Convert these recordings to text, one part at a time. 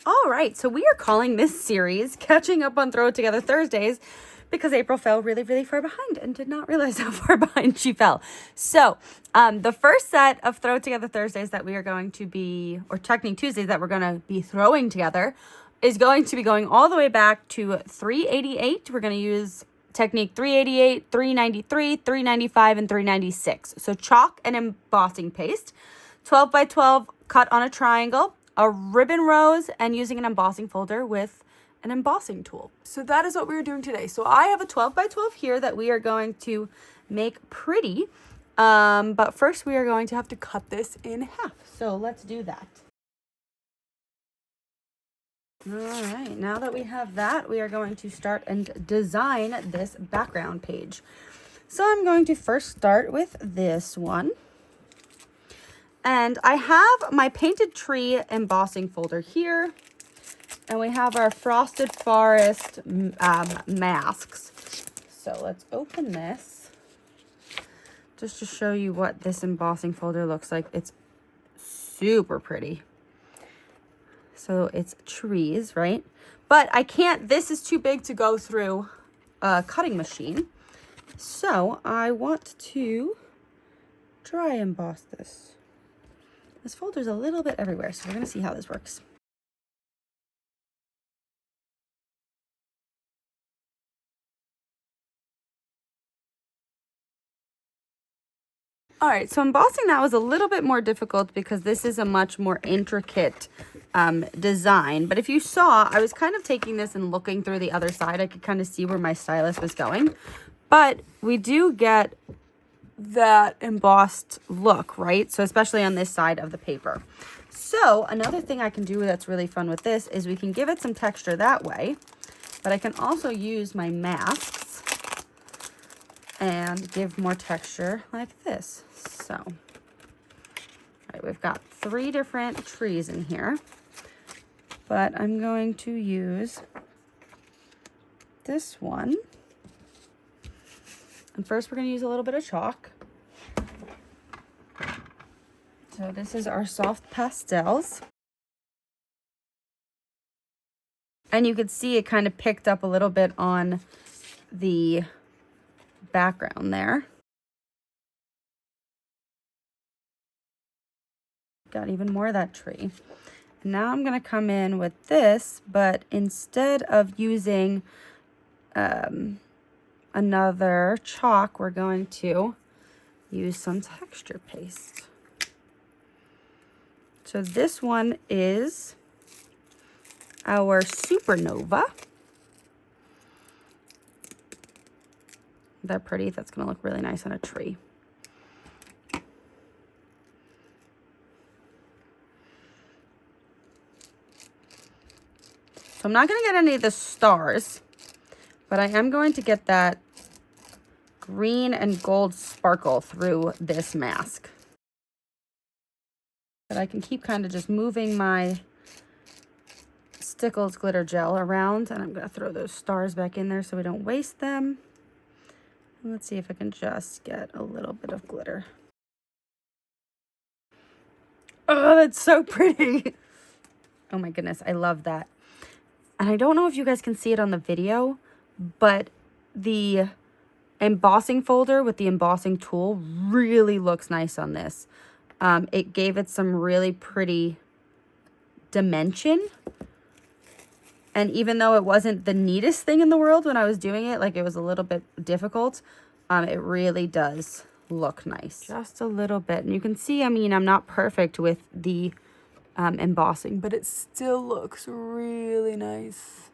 All right, so we are calling this series Catching Up on Throw It Together Thursdays because April fell really, really far behind and did not realize how far behind she fell. So the first set of Throw It Together Thursdays that we are going to be, or Technique Tuesdays that we're going to be throwing together is going to be going all the way back to 388. We're going to use technique 388, 393, 395, and 396. So chalk and embossing paste, 12 by 12 cut on a triangle, a ribbon rose, and using an embossing folder with an embossing tool. So that is what we're doing today. So I have a 12 by 12 here that we are going to make pretty. But first we are going to have to cut this in half. So let's do that. All right, now that we have that, we are going to start and design this background page. So I'm going to first start with this one. And I have my painted tree embossing folder here. And we have our frosted forest masks. So let's open this just to show you what this embossing folder looks like. It's super pretty. So it's trees, right? But I can't, this is too big to go through a cutting machine. So I want to dry emboss this. This folder's a little bit everywhere, so we're gonna see how this works. All right, so embossing that was a little bit more difficult because this is a much more intricate design. But if you saw, I was kind of taking this and looking through the other side. I could kind of see where my stylus was going. But we do get that embossed look, right? So especially on this side of the paper. So another thing I can do that's really fun with this is we can give it some texture that way. But I can also use my masks and give more texture like this. So, all right, we've got 3 different trees in here, but I'm going to use this one. And first we're going to use a little bit of chalk. So this is our soft pastels. And you could see it kind of picked up a little bit on the background there. Got even more of that tree. And now I'm going to come in with this, but instead of using another chalk, we're going to use some texture paste. So this one is our Supernova. That pretty? That's going to look really nice on a tree. So I'm not going to get any of the stars, but I am going to get that green and gold sparkle through this mask. But I can keep kind of just moving my Stickles glitter gel around, and I'm going to throw those stars back in there so we don't waste them. And let's see if I can just get a little bit of glitter. Oh, that's so pretty. Oh my goodness, I love that. And I don't know if you guys can see it on the video, but the embossing folder with the embossing tool really looks nice on this. It gave it some really pretty dimension. And even though it wasn't the neatest thing in the world when I was doing it, like it was a little bit difficult, it really does look nice. Just a little bit. And you can see, I mean, I'm not perfect with the embossing, but it still looks really nice.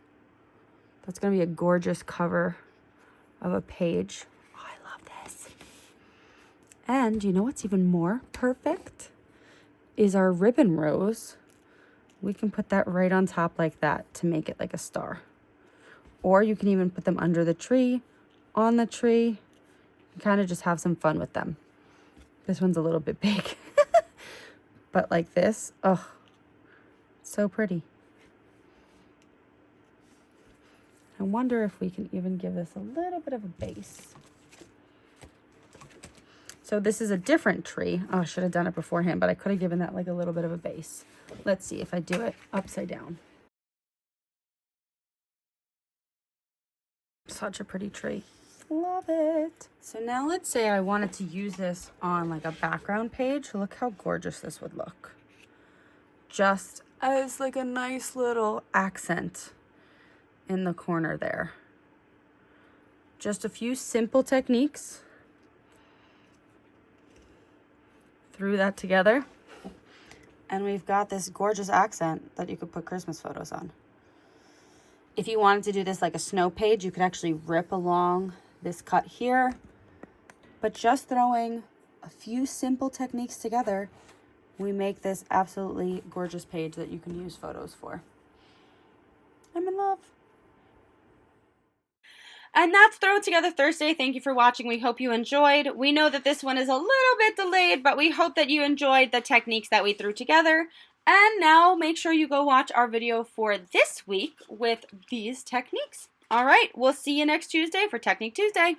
That's going to be a gorgeous cover of a page. Oh, I love this. And you know what's even more perfect is our ribbon rose. We can put that right on top like that to make it like a star. Or you can even put them under the tree, on the tree, and kind of just have some fun with them. This one's a little bit big. But like this, oh, so pretty. I wonder if we can even give this a little bit of a base. So this is a different tree. Oh, I should have done it beforehand, but I could have given that like a little bit of a base. Let's see if I do it upside down. such a pretty tree. Love it. So now let's say I wanted to use this on like a background page. Look how gorgeous this would look. Just as like a nice little accent in the corner there. Just a few simple techniques. Threw that together. And we've got this gorgeous accent that you could put Christmas photos on. If you wanted to do this like a snow page, you could actually rip along this cut here. But just throwing a few simple techniques together, we make this absolutely gorgeous page that you can use photos for. I'm in love. And that's Throw It Together Thursday. Thank you for watching. We hope you enjoyed. We know that this one is a little bit delayed, but we hope that you enjoyed the techniques that we threw together. And now make sure you go watch our video for this week with these techniques. All right, we'll see you next Tuesday for Technique Tuesday.